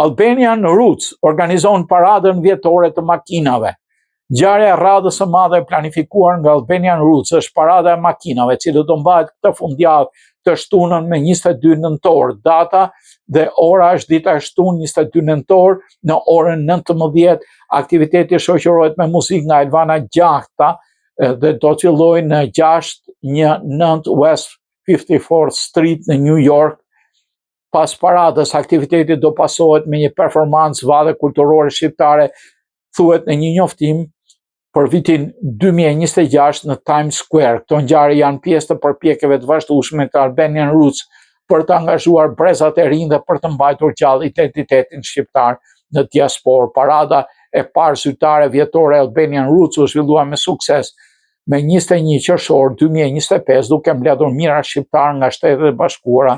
Albanian Roots organizon paradën vjetore të makinave. Ngjarja e radhës së madhe e planifikuar nga Albanian Roots është parada e makinave, e cila do mbahet këtë fundjavë të shtunën me 22 nëntor. Data dhe ora është dita e shtunë 22 nëntor në orën 19. Aktiviteti shoqërohet me muzikë nga Elvana Gjahta dhe do të fillojë në 619 West 54th Street në New York. Pas paradës, aktiviteti do pasohet me një performancë vadhe kulturore shqiptare, thuhet në një njoftim për vitin 2026 në Times Square. Këto ngjarje janë pjesë të përpjekjeve të vazhdueshme të Albanian Roots për të angazhuar brezat e rinj dhe për të mbajtur gjallë identitetin shqiptar në diasporë. Parada e parë zyrtare vjetore e Albanian Roots u zhvillua me sukses me 21 qershor 2025, duke mbledhur mira shqiptar nga Shtetet e Bashkuara